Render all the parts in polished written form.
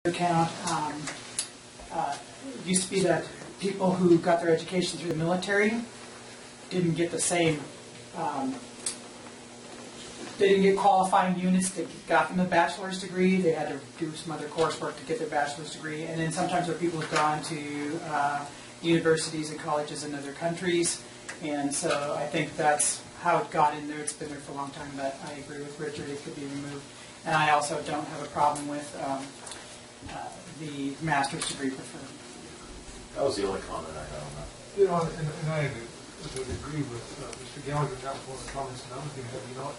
account. It used to be that people who got their education through the military didn't get the same, they didn't get qualifying units that got them a bachelor's degree. They had to do some other coursework to get their bachelor's degree. And then sometimes there are people who've gone to universities and colleges in other countries. And so I think that's how it got in there. It's been there for a long time, but I agree with Richard, it could be removed. And I also don't have a problem with the master's degree preferred. That was the only comment I had on that. You know, and I would agree with Mr. Gallagher. That was one of the comments. Another thing that, you know,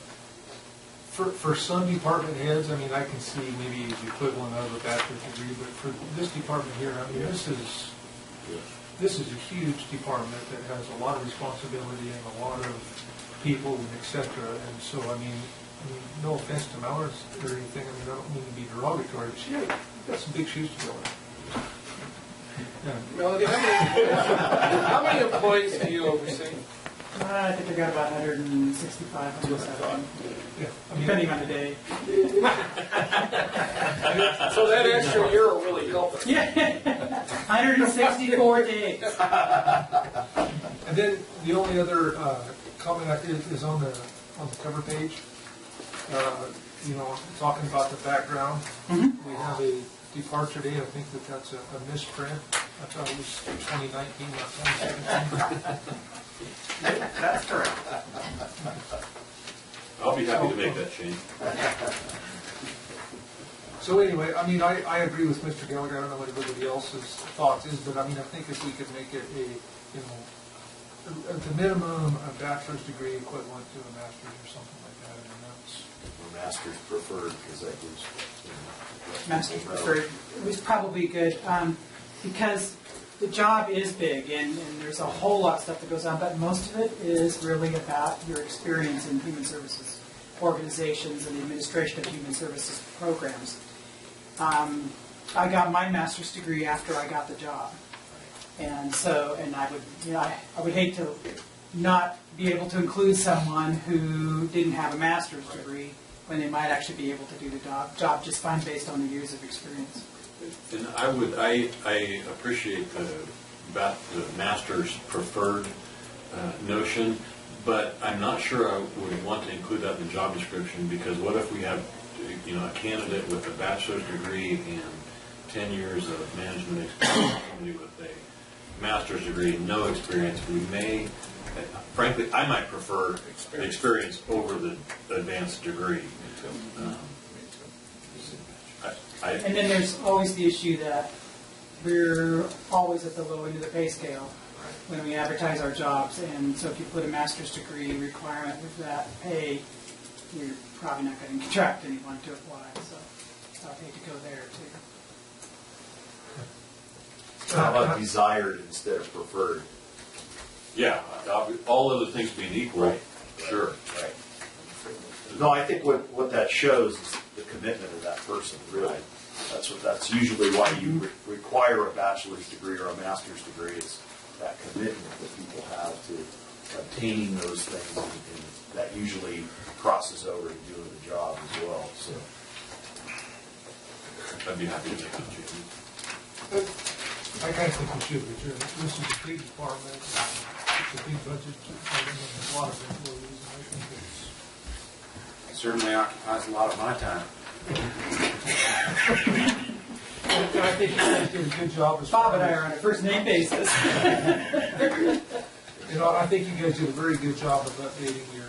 for some department heads, I mean, I can see maybe the equivalent of a bachelor's degree, but for this department here, I mean, this is a huge department that has a lot of responsibility and a lot of people, and et cetera. And so, I mean, no offense to Mallard or anything. I mean, I don't mean to be derogatory, but yeah, you've got some big shoes to fill. Yeah. Melody, how many employees do you oversee? I think I got about 165, 170, Yeah, I mean, depending on the day. So that extra year will really help us. Yeah, 164 days. and then the only other comment I did is on the cover page. You know, talking about the background. Mm-hmm. We have a departure date. I think that's a misprint. I thought it was 2019, not 2017. That's correct. I'll be happy to make that change. So anyway, I mean, I agree with Mr. Gallagher. I don't know what everybody else's thoughts is, but I mean, I think if we could make it at the minimum, a bachelor's degree equivalent to a master's or something like that. And that's Master's preferred, because that gives Master's preferred. It was probably good because the job is big and there's a whole lot of stuff that goes on, but most of it is really about your experience in human services organizations and the administration of human services programs. I got my master's degree after I got the job. And so, and I would, you know, I would hate to not be able to include someone who didn't have a master's degree when they might actually be able to do the job just fine based on the years of experience. And I appreciate the master's preferred notion, but I'm not sure I would want to include that in the job description, because what if we have, you know, a candidate with a bachelor's degree and 10 years of management experience, somebody with a master's degree, no experience. We may, frankly, I might prefer experience over the advanced degree. And then there's always the issue that we're always at the low end of the pay scale when we advertise our jobs, and so if you put a master's degree requirement with that pay, you're probably not going to attract anyone to apply. So I'd hate to go there too. How about desired instead of preferred? Yeah, all other things being equal, Right. Sure. Right. No, I think what that shows is the commitment of that person, really. That's usually why you require a bachelor's degree or a master's degree, is that commitment that people have to obtaining those things, and that usually crosses over to doing the job as well. So I'd be happy to make that change. I kind of think we should, Richard. This is a big department. It's a big budget. There's a lot of employees, and I think It certainly occupies a lot of my time. I think you guys did a good job. Bob and I are on a first name basis. You know, I think you guys did a very good job of updating your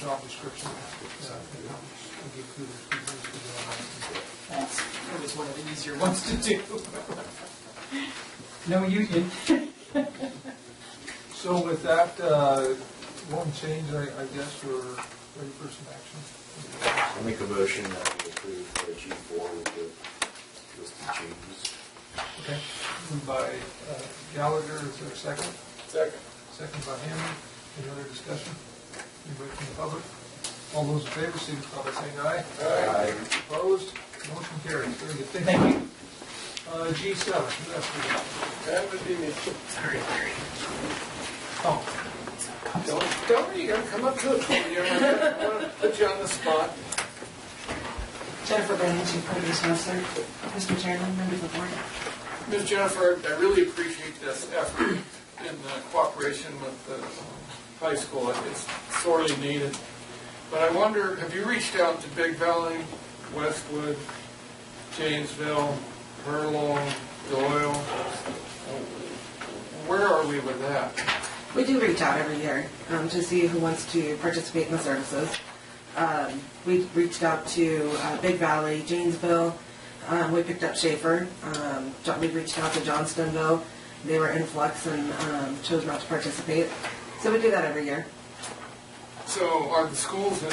job description. I'll give kudos to you for doing that. Thanks. It was one of the easier ones to do. No union. So with that one change, I guess we're ready for some action. I'll make a motion that we approve the G4 with the listed changes. Okay. Moved by Gallagher. Is there a second? Second. Second by Hammond. Any other discussion? Anybody from the public? All those in favor, signify by saying aye. Aye. Opposed? Motion carries. Very good. Thank you. G7. Who has to That would be me. Sorry, Larry. Oh. Don't you got to come up to it. I want to put you on the spot. Jennifer Banning, Chief Produce Master. Mr. Chairman, members of the board. Ms. Jennifer, I really appreciate this effort in cooperation with the high school. It's sorely needed. But I wonder, have you reached out to Big Valley, Westwood, Janesville, Furlong, Doyle? Where are we with that? We do reach out every year to see who wants to participate in the services. We reached out to Big Valley, Janesville. We picked up Schaefer. We reached out to Johnstonville. They were in flux and chose not to participate. So we do that every year. So are the schools in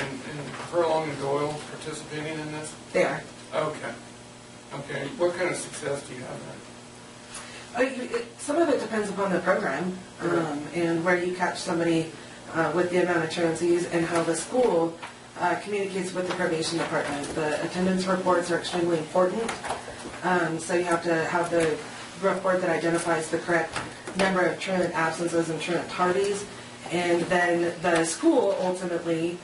Furlong and Doyle participating in this? They are. Okay. Okay. What kind of success do you have there? Some of it depends upon the program and where you catch somebody with the amount of truancies and how the school communicates with the probation department. The attendance reports are extremely important, so you have to have the report that identifies the correct number of truant absences and truant tardies, and then the school ultimately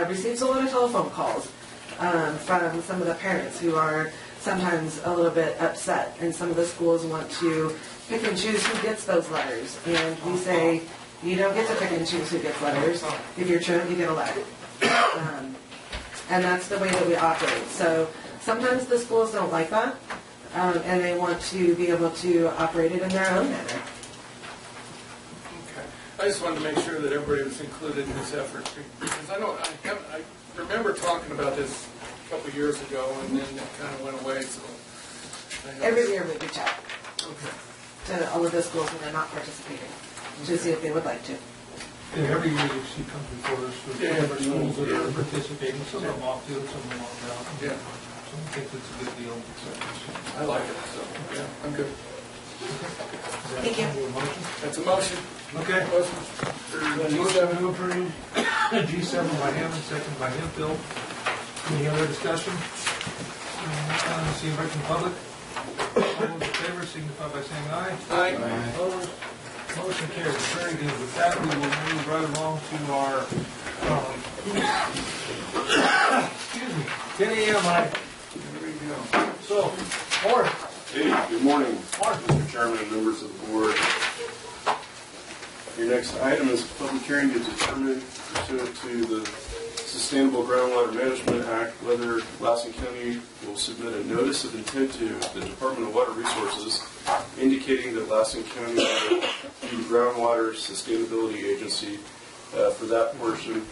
receives a lot of telephone calls from some of the parents who are sometimes a little bit upset, and some of the schools want to pick and choose who gets those letters, and we say you don't get to pick and choose who gets letters. If you're truant, you get a letter. And that's the way that we operate. So sometimes the schools don't like that, and they want to be able to operate it in their own manner. Okay. I just wanted to make sure that everybody was included in this effort, because I remember talking about this a couple of years ago, and then it kind of went away. So Every year we reach out Okay. to all of the schools when they're not participating to see if they would like to. And every year you see comes before us with different schools that are participating, some of them opt in, some of them opt out. Yeah. So I think it's a good deal. I like it. So yeah, I'm good. Thank you. A motion? That's a motion. Okay. Motion for Motion G7. to approve G7 by Hammond, second by Hemphill. Any other discussion? See anybody from the public? All those in favor signify by saying aye. Aye. Opposed? Motion carries. Very good. With that, we will move right along to our, excuse me, 10 a.m. There we go. So, Morris. Hey, good morning, Morris. Mr. Chairman and members of the board. Your next item is a public hearing to determine pursuant to the Sustainable Groundwater Management Act whether Lassen County will submit a notice of intent to the Department of Water Resources indicating that Lassen County will be groundwater sustainability agency for that portion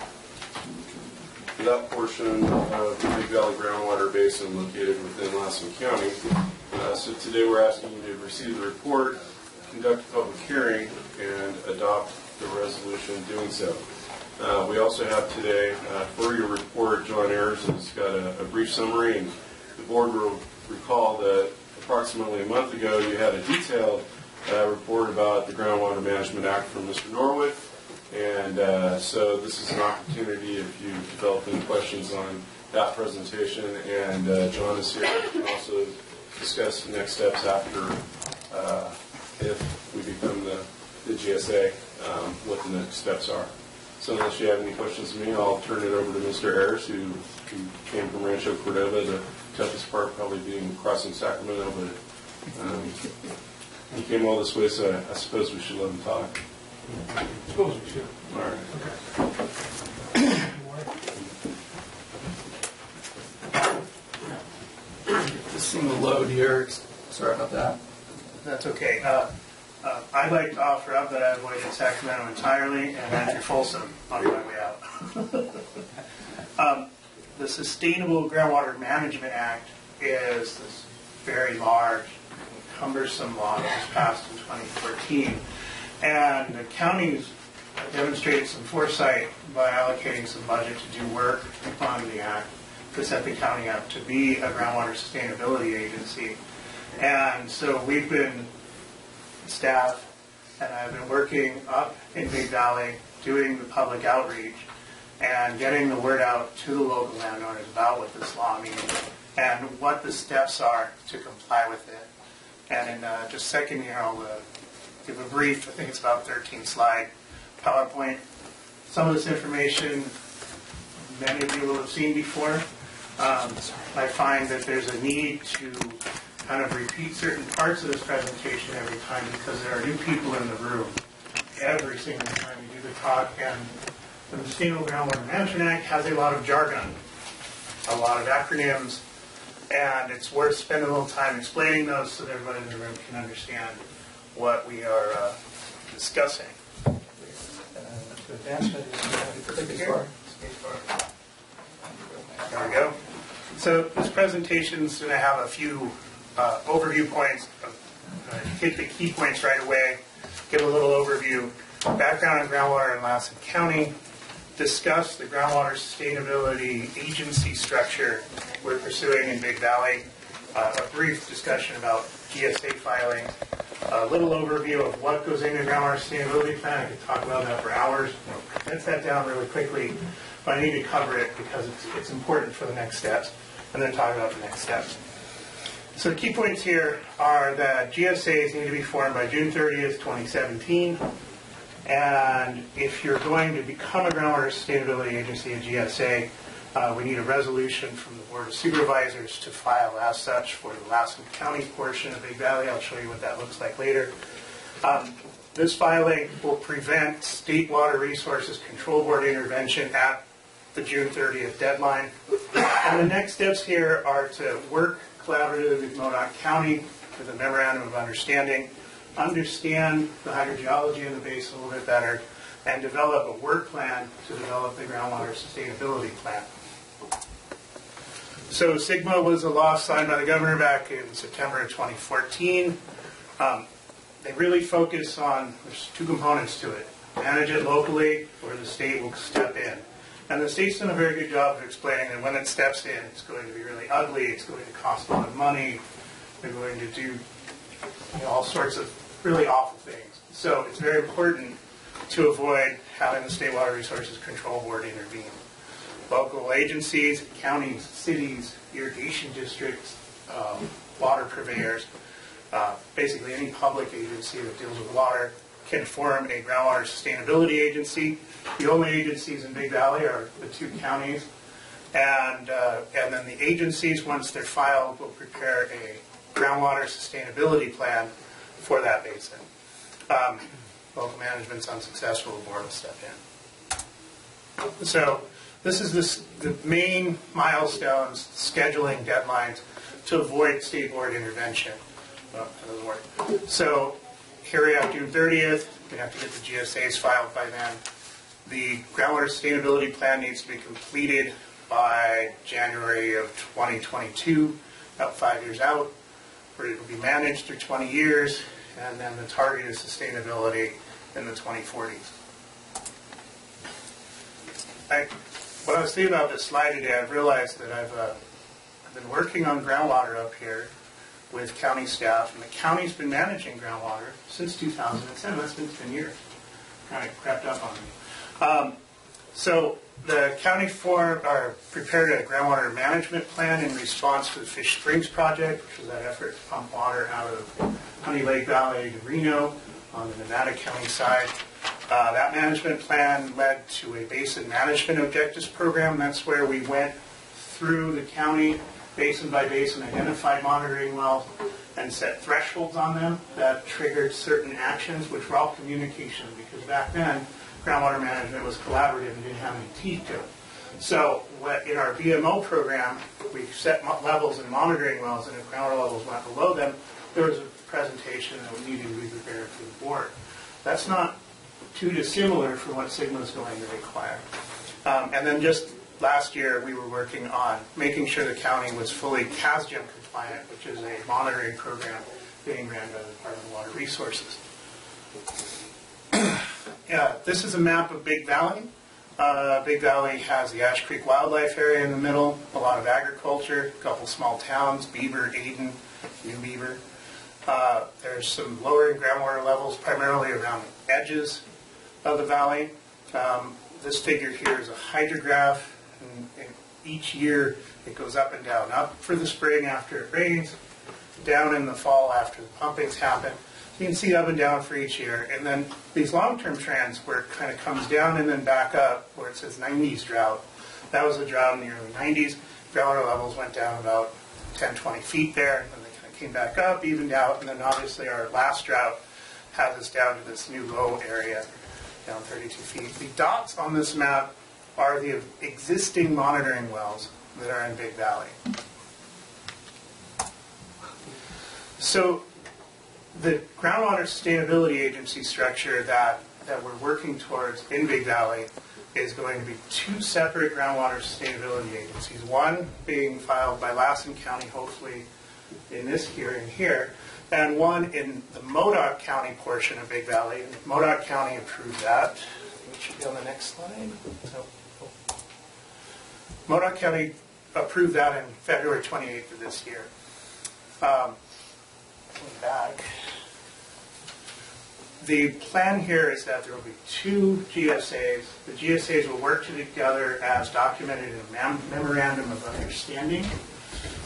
of the Big Valley groundwater basin located within Lassen County. So today we're asking you to receive the report, conduct a public hearing, and adopt the resolution doing so. We also have today, for your report, John Ayers has got a brief summary, and the board will recall that approximately a month ago you had a detailed report about the Groundwater Management Act from Mr. Norwood, and so this is an opportunity if you develop any questions on that presentation, and John is here to also discuss the next steps after if we become the GSA, what the next steps are. So unless you have any questions of me, I'll turn it over to Mr. Ayers, who came from Rancho Cordova, the toughest part probably being crossing Sacramento, but he came all this way, so I suppose we should let him talk. Suppose we should. All right. Okay. Just seeing the load here. Sorry about that. That's okay. I'd like to offer up that I avoided Sacramento entirely and entered Folsom on my way out. The Sustainable Groundwater Management Act is this very large, cumbersome law that was passed in 2014. And the county's demonstrated some foresight by allocating some budget to do work on the act to set the county up to be a groundwater sustainability agency. And so we've been, staff, and I've been working up in Big Valley doing the public outreach and getting the word out to the local landowners about what this law means and what the steps are to comply with it. And in just a second here, I'll give a brief, I think it's about 13-slide PowerPoint. Some of this information many of you will have seen before, I find that there's a need to kind of repeat certain parts of this presentation every time because there are new people in the room every single time we do the talk. And the Sustainable Groundwater Management Act has a lot of jargon, a lot of acronyms, and it's worth spending a little time explaining those so that everybody in the room can understand what we are discussing. To advance it, click here. Spacebar. There we go. So this presentation is going to have a few overview points. Hit the key points right away. Give a little overview. Background on groundwater in Lassen County. Discuss the groundwater sustainability agency structure we're pursuing in Big Valley. A brief discussion about GSA filing. A little overview of what goes into groundwater sustainability plan. I could talk about that for hours. I'll condense that down really quickly, but I need to cover it because it's important for the next steps, and then talk about the next steps. So the key points here are that GSAs need to be formed by June 30th, 2017. And if you're going to become a groundwater sustainability agency, a GSA, we need a resolution from the Board of Supervisors to file as such for the Lassen County portion of Big Valley. I'll show you what that looks like later. This filing will prevent State Water Resources Control Board intervention at the June 30th deadline. And the next steps here are to work collaboratively with Modoc County with a memorandum of understanding, understand the hydrogeology in the basin a little bit better, and develop a work plan to develop the groundwater sustainability plan. So SIGMA was a law signed by the governor back in September of 2014. They really focus on, there's two components to it. Manage it locally, or the state will step in. And the state's done a very good job of explaining that when it steps in, it's going to be really ugly, it's going to cost a lot of money, they're going to do all sorts of really awful things. So it's very important to avoid having the State Water Resources Control Board intervene. Local agencies, counties, cities, irrigation districts, water purveyors, basically any public agency that deals with water can form a groundwater sustainability agency. The only agencies in Big Valley are the two counties. And then the agencies, once they're filed, will prepare a groundwater sustainability plan for that basin. Local management's unsuccessful, the board will step in. So this is the main milestones, scheduling deadlines to avoid state board intervention. Well, that doesn't work. So here we have June 30th. We have to get the GSAs filed by then. The groundwater sustainability plan needs to be completed by January of 2022, about 5 years out, where it will be managed through 20 years, and then the target is sustainability in the 2040s. What I was thinking about this slide today, I've realized that I've been working on groundwater up here with county staff, and the county's been managing groundwater since 2007. That's been 10 years. Kind of crept up on me. So the county prepared a groundwater management plan in response to the Fish Springs project, which was that effort to pump water out of Honey Lake Valley to Reno on the Nevada County side. That management plan led to a basin management objectives program. That's where we went through the county, basin by basin, identified monitoring wells, and set thresholds on them that triggered certain actions, which were all communication, because back then, groundwater management was collaborative and didn't have any teeth to it. So in our BMO program, we set levels in monitoring wells, and if groundwater levels went below them, there was a presentation that we needed to be prepared for the board. That's not too dissimilar from what SIGMA is going to require. And then just last year, we were working on making sure the county was fully CASGEM compliant, which is a monitoring program being ran by the Department of Water Resources. This is a map of Big Valley. Big Valley has the Ash Creek Wildlife Area in the middle, a lot of agriculture, a couple small towns, Beaver, Ayden, New Beaver. There's some lowering groundwater levels, primarily around the edges of the valley. This figure here is a hydrograph, and each year it goes up and down. Up for the spring after it rains, down in the fall after the pumpings happen. You can see up and down for each year. And then these long-term trends where it kind of comes down and then back up, where it says 90s drought. That was a drought in the early 90s. groundwater levels went down about 10, 20 feet there, and then they kind of came back up, evened out, and then obviously our last drought has us down to this new low area, down 32 feet. The dots on this map are the existing monitoring wells that are in Big Valley. So the Groundwater Sustainability Agency structure that we're working towards in Big Valley is going to be two separate groundwater sustainability agencies, one being filed by Lassen County, hopefully in this hearing here, and one in the Modoc County portion of Big Valley. And Modoc County approved that. It should be on the next slide. Modoc County approved that in February 28th of this year. Going back. The plan here is that there will be two GSAs. The GSAs will work together as documented in a memorandum of understanding,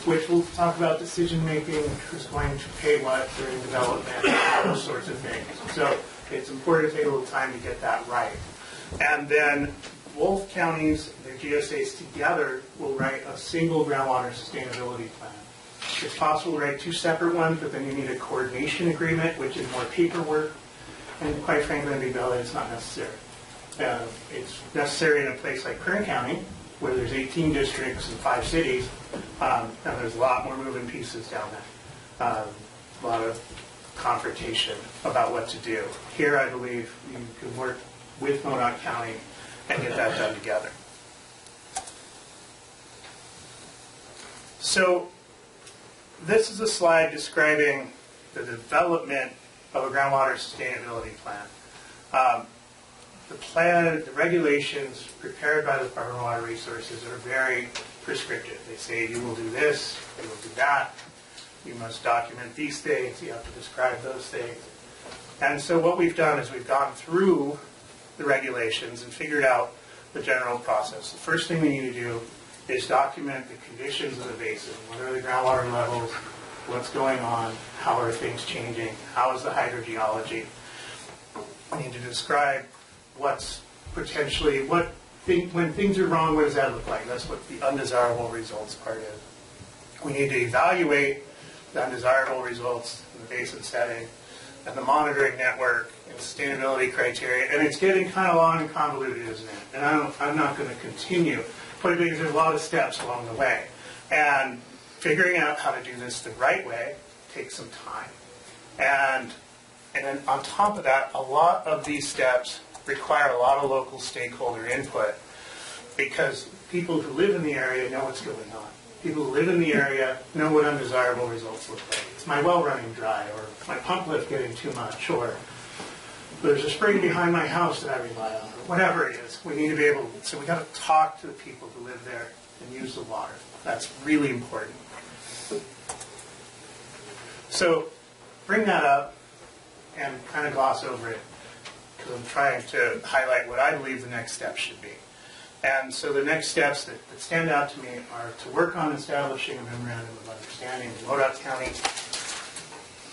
which will talk about decision making, who's going to pay what during development, those sorts of things. So it's important to take a little time to get that right. And then both counties, their GSAs together, will write a single groundwater sustainability plan. It's possible to write two separate ones, but then you need a coordination agreement, which is more paperwork. And quite frankly, in Big Valley, it's not necessary. It's necessary in a place like Kern County, where there's 18 districts and 5 cities, and there's a lot more moving pieces down there. A lot of confrontation about what to do. Here, I believe you can work with Modoc County and get that done together. So this is a slide describing the development of a groundwater sustainability plan. The plan, the regulations prepared by the Department of Water Resources are very prescriptive. They say you will do this, you will do that, you must document these things, you have to describe those things. And so what we've done is we've gone through the regulations and figured out the general process. The first thing we need to do is document the conditions of the basin. What are the groundwater levels? What's going on? How are things changing? How is the hydrogeology? We need to describe what's potentially, when things are wrong, what does that look like? That's what the undesirable results part is. We need to evaluate the undesirable results in the basin setting and the monitoring network and sustainability criteria. And it's getting kind of long and convoluted, isn't it? And I'm not going to continue, but because there's a lot of steps along the way. And figuring out how to do this the right way takes some time. And then on top of that, a lot of these steps require a lot of local stakeholder input because people who live in the area know what's going on. People who live in the area know what undesirable results look like. It's my well running dry, or my pump lift getting too much, or there's a spring behind my house that I rely on, or whatever it is. We need to be able, so we got to talk to the people who live there and use the water. That's really important. So bring that up and kind of gloss over it because I'm trying to highlight what I believe the next steps should be. And so the next steps that stand out to me are to work on establishing a memorandum of understanding in Modoc County,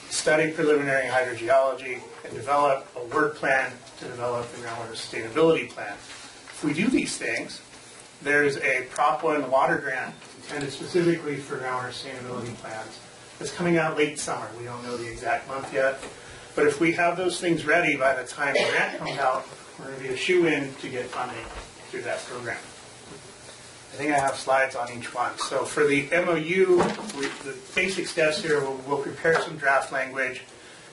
study preliminary hydrogeology, and develop a work plan to develop the groundwater sustainability plan. If we do these things, there's a Prop 1 water grant intended specifically for groundwater sustainability plans. It's coming out late summer. We don't know the exact month yet. But if we have those things ready by the time the grant comes out, we're going to be a shoe-in to get funding through that program. I think I have slides on each one. So for the MOU, the basic steps here, we'll prepare some draft language.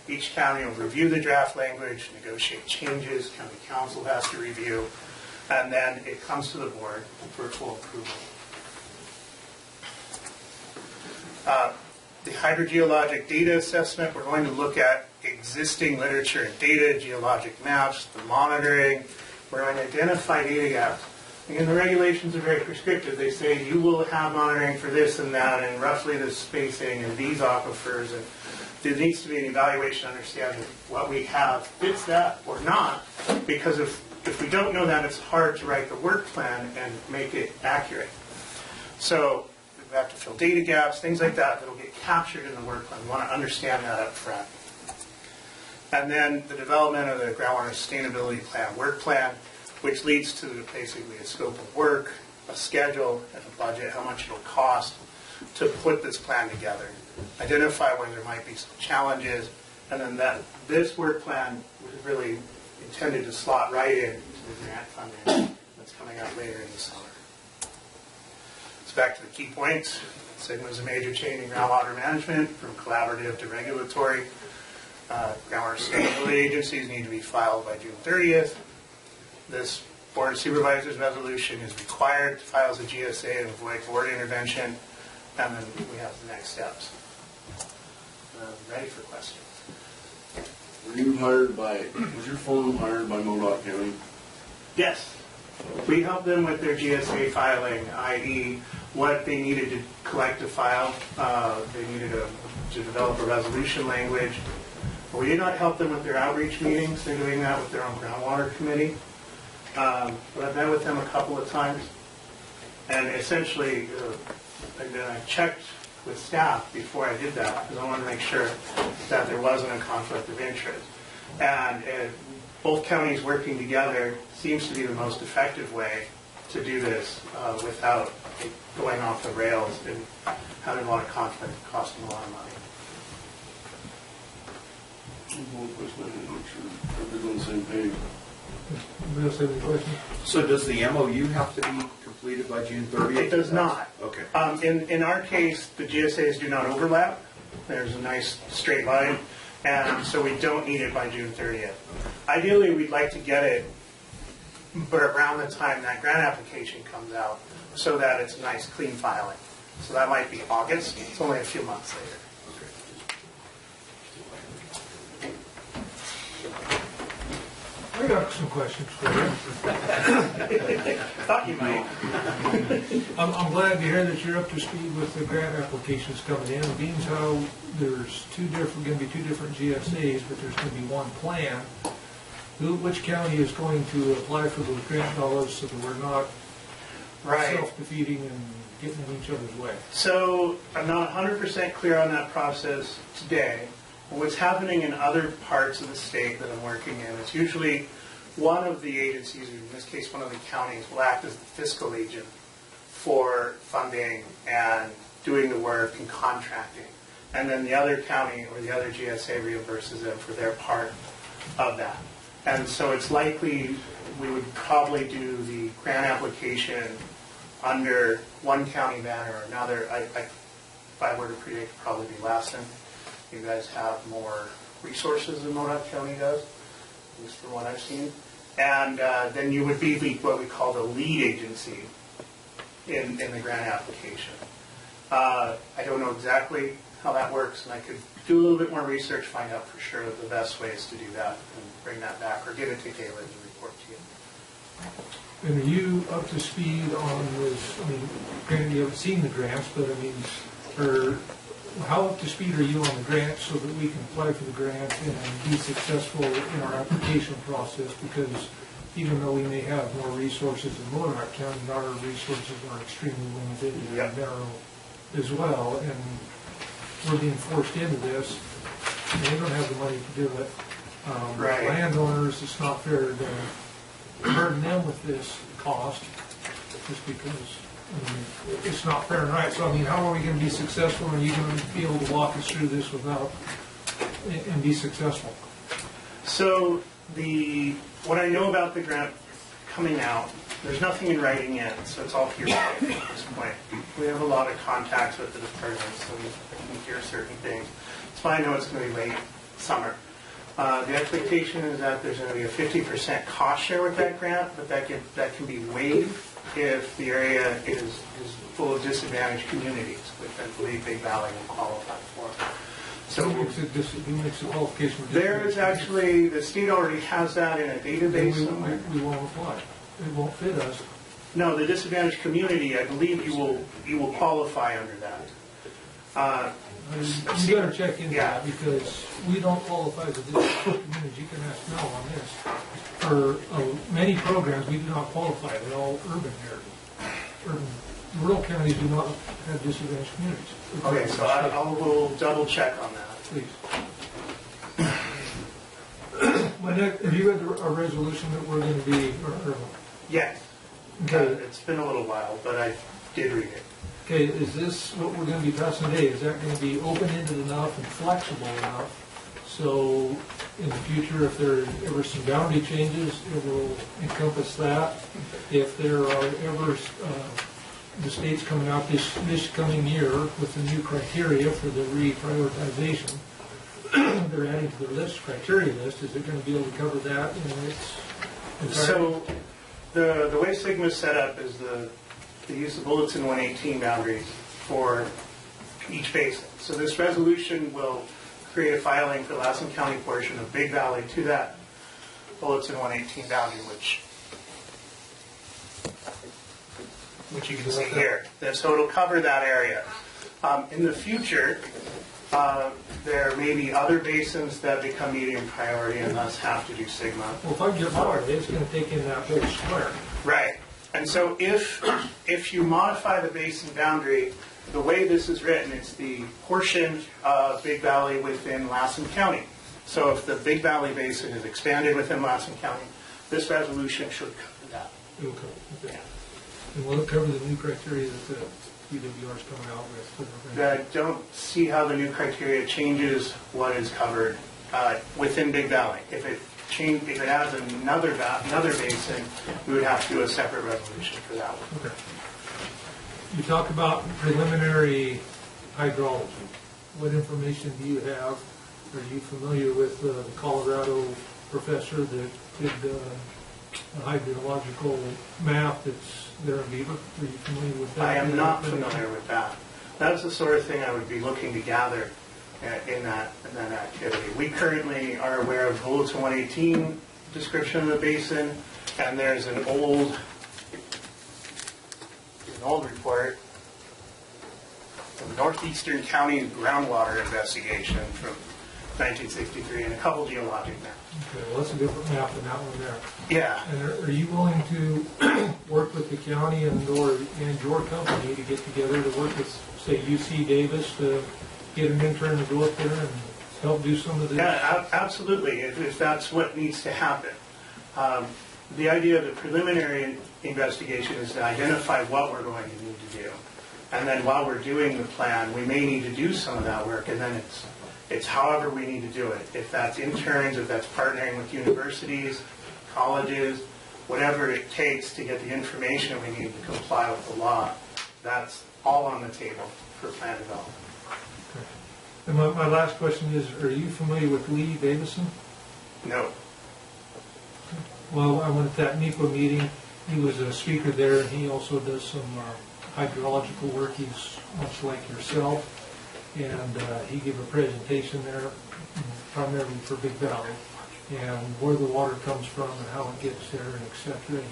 Each county will review the draft language, negotiate changes, county council has to review, and then it comes to the board for full approval. The hydrogeologic data assessment, we're going to look at existing literature and data, geologic maps, the monitoring. We're going to identify data gaps. Again, the regulations are very prescriptive. They say you will have monitoring for this and that and roughly this spacing and these aquifers. And there needs to be an evaluation understanding what we have fits that or not, because if we don't know that, it's hard to write the work plan and make it accurate. So we have to fill data gaps, things like that that will get captured in the work plan. We want to understand that up front. And then the development of the groundwater sustainability plan, work plan, which leads to basically a scope of work, a schedule and a budget, how much it'll cost to put this plan together, identify where there might be some challenges, and then this work plan was really intended to slot right into the grant funding that's coming out later in the summer. So back to the key points. SIGMA is a major change in groundwater management from collaborative to regulatory. Groundwater sustainability agencies need to be filed by June 30th. This Board of Supervisors resolution is required to file as a GSA and avoid board intervention. And then we have the next steps. Ready for questions? Were you hired by, was your firm hired by MoDOT County? Yes. We helped them with their GSA filing, i.e. what they needed to collect to file. They needed to develop a resolution language. We did not help them with their outreach meetings. They're doing that with their own groundwater committee. But I've met with them a couple of times. And essentially, I checked with staff before I did that because I wanted to make sure that there wasn't a conflict of interest. And both counties working together seems to be the most effective way to do this without going off the rails and having a lot of conflict and costing a lot of money. Make sure everybody's on the same page. Anybody else have any questions? So does the MOU have to be completed by June 30th? It does not. Okay. In our case, the GSAs do not overlap. There's a nice straight line, and so we don't need it by June 30th. Ideally, we'd like to get it, but around the time that grant application comes out, so that it's a nice, clean filing. So that might be August. It's only a few months later. I got some questions for you. Thought you might. I'm glad to hear that you're up to speed with the grant applications coming in. It means how there's going to be two different GSAs, but there's going to be one plan. Which county is going to apply for those grant dollars so that we're not self-defeating and getting in each other's way? So I'm not 100% clear on that process today. What's happening in other parts of the state that I'm working in is usually one of the agencies, in this case one of the counties, will act as the fiscal agent for funding and doing the work and contracting. And then the other county or the other GSA reimburses them for their part of that. And so it's likely we would probably do the grant application under one county banner or another. If I were to predict, it'd probably be Lassen. You guys have more resources than MoDOT County does, at least from what I've seen. And then you would be what we call the lead agency in the grant application. I don't know exactly how that works, and I could do a little bit more research, find out for sure the best ways to do that, and bring that back, or give it to Kayla to report to you. And are you up to speed on this? I mean, granted you haven't seen the grants, but I mean, how up to speed are you on the grant so that we can apply for the grant and be successful in our application process? Because even though we may have more resources in Monarch County, our resources are extremely limited and narrow as well. And we're being forced into this, and they don't have the money to do it. Landowners, it's not fair to burden them with this cost just because it's not fair and right. So, I mean, how are we going to be successful? Are you going to be able to walk us through this and be successful? So, what I know about the grant coming out, there's nothing in writing yet, so it's all hearsay at this point. We have a lot of contacts with the department, so we can hear certain things. So I know it's going to be late summer. The expectation is that there's going to be a 50% cost share with that grant, but that can be waived if the area is full of disadvantaged communities, which I believe Big Valley will qualify for. So who makes the qualification? There is actually, the state already has that in a database somewhere. We won't apply. It won't fit us. No, the disadvantaged community, I believe you will qualify under that. You better check into that because we don't qualify as a disadvantaged community. You can ask Mel on this. For many programs, we do not qualify. They're all urban areas. Rural counties do not have disadvantaged communities. Okay, so I will double check on that. Please. Have you read a resolution that we're going to be, Yes. Okay. It's been a little while, but I did read it. Okay, is this what we're gonna be passing today? Is that gonna be open-ended enough and flexible enough? So in the future, if there are ever some boundary changes, it will encompass that. If there are ever, the state's coming out this coming year with the new criteria for the reprioritization, they're adding to their criteria list, is it gonna be able to cover that in its entirety? So the way Sigma's set up is they use the Bulletin 118 boundaries for each basin. So this resolution will create a filing for Lassen County portion of Big Valley to that Bulletin 118 boundary, which you can see here. So it'll cover that area. In the future, there may be other basins that become medium priority and thus have to do Sigma. Well, if I get water, it's gonna take in that whole square. Right. And so if you modify the basin boundary, the way this is written, it's the portion of Big Valley within Lassen County. So if the Big Valley Basin is expanded within Lassen County, this resolution should cover that. Okay. And will it cover the new criteria that the PWR is coming out with? I don't see how the new criteria changes what is covered within Big Valley. If it adds another basin, we would have to do a separate resolution for that one. Okay. You talk about preliminary hydrology. What information do you have? Are you familiar with the Colorado professor that did a hydrological map that's there in Beaver? Are you familiar with that? I am not familiar with that. That's the sort of thing I would be looking to gather in that activity. We currently are aware of Bulletin 118 description of the basin, and there's an old report from Northeastern County Groundwater Investigation from 1963 and a couple geologic maps. Okay, well, that's a different map than that one there. Yeah. And are you willing to work with the county and your company to get together to work with, say, UC Davis to get an intern to go up there and help do some of this? Yeah, absolutely, if that's what needs to happen. The idea of the preliminary investigation is to identify what we're going to need to do. And then while we're doing the plan, we may need to do some of that work, and then it's however we need to do it. If that's interns, if that's partnering with universities, colleges, whatever it takes to get the information we need to comply with the law, that's all on the table for plan development. Okay. And my last question is, are you familiar with Lee Davison? No. Well, I went to that NEPA meeting. He was a speaker there, and he also does some hydrological work. He's much like yourself. And he gave a presentation there, primarily for Big Valley, and where the water comes from and how it gets there, and et cetera.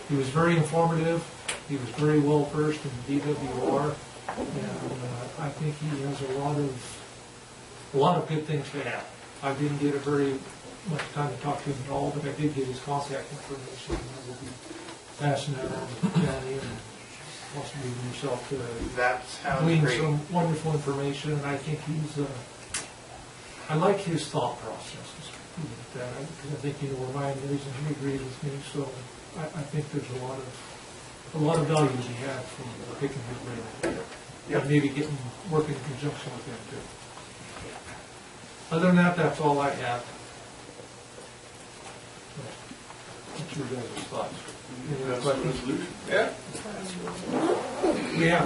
He was very informative. He was very well versed in DWR, and I think he has a lot of good things to add. I didn't get very much time to talk to him at all, but I did get his contact information, and I will be passing that on to the county and possibly even yourself to That sounds glean great. some wonderful information. And I think I like his thought process. Because I think where mine is, and he agrees with me. So I think there's a lot of value to be had from picking his brain. Yep. And maybe working in conjunction with him too. Other than that, that's all I have. What's your guys' thoughts? Any other questions? Yeah. Yeah.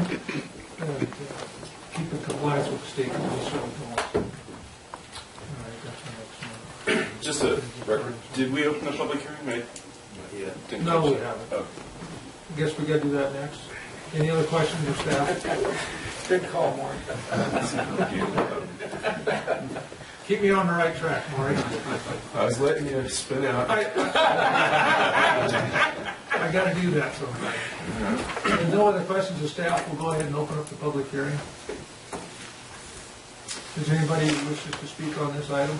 Keep in compliance with the state condition. All right, that's the next one. Just a record, did we open the public hearing? Didn't No, catch we that. haven't. Oh. I guess we gotta do that next. Any other questions of staff? Good call, Mark. Keep me on the right track, Maury. I was letting you spin out. I gotta do that sometime. If no other questions of staff, we'll go ahead and open up the public hearing. Is there anybody who wishes to speak on this item?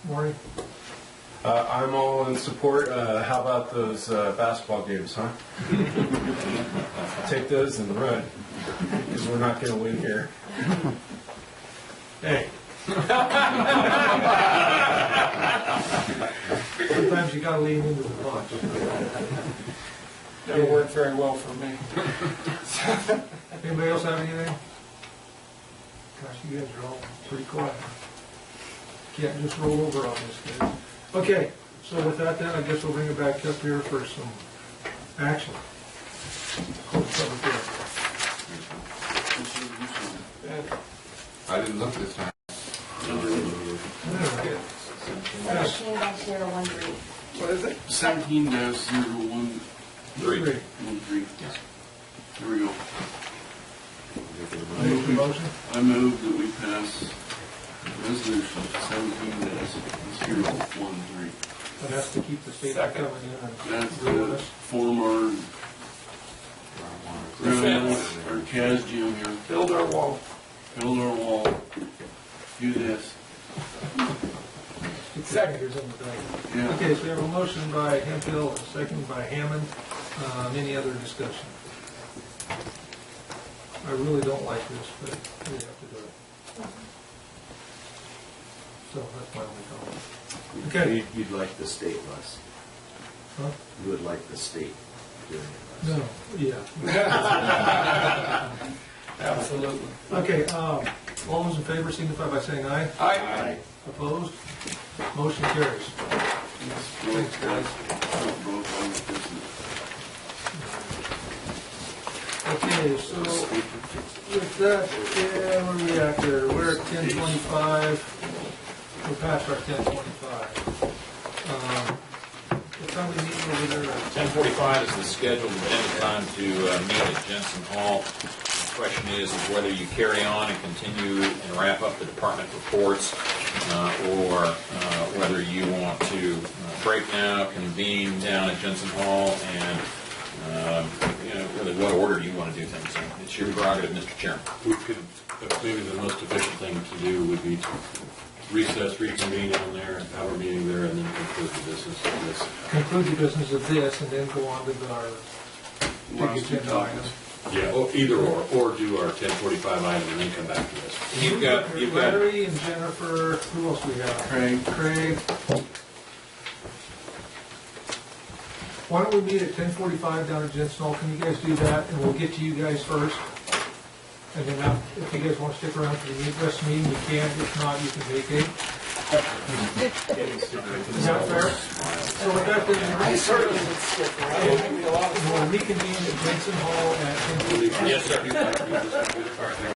Maury? I'm all in support. How about those basketball games, huh? Take those and run, because we're not going to win here. Hey. Sometimes you gotta lean into the punch. Never worked very well for me. Anybody else have anything? Gosh, you guys are all pretty quiet. Can't just roll over on this, guys. Okay, so with that then, I guess we'll bring it back up here for some action. Close the public hearing. I didn't look this time. Yes. 17-013. What is it? 17-013. Three. Here we go. Make the motion. I move that we pass resolution 17-013. That has to keep the state from coming in and That's doing to this. form our CAS gym here, Build our wall. build our wall, do this. Seconders in the thing. Yeah. Okay, so we have a motion by Hemphill, a second by Hammond. Any other discussion? I really don't like this, but we have to do it. So that's my only comment. Okay. You'd like the state less. Huh? You would like the state doing it less. No, yeah. Absolutely. Okay, all those in favor signify by saying aye. Aye. Opposed? Motion carries. Thanks, guys. Okay, so with that, where are we at there? We're at 10:25. We're past our 10:25. What time we meeting over there? 10:45 is the scheduled agenda time to meet at Jensen Hall. The question is whether you carry on and continue and wrap up the department reports, or whether you want to break now, convene down at Jensen Hall, and really what order you want to do things in. It's your prerogative, Mr. Chairman. We could, maybe the most efficient thing to do would be to recess, reconvene down there, have a meeting there, and then conclude the business of this. Conclude the business of this and then go on to our big agenda item. Yeah, or either or do our 10:45 item and then come back to this. You've got Larry and Jennifer, who else we have? Craig. Why don't we meet at 10:45 down at Jensen Hall? Can you guys do that? And we'll get to you guys first. And then if you guys want to stick around for the rest of the meeting, you can. If not, you can vacate. Is that fair? So with that, then, I certainly would stick around. we'll reconvene at Jensen Hall at 10:45. Yes, sir.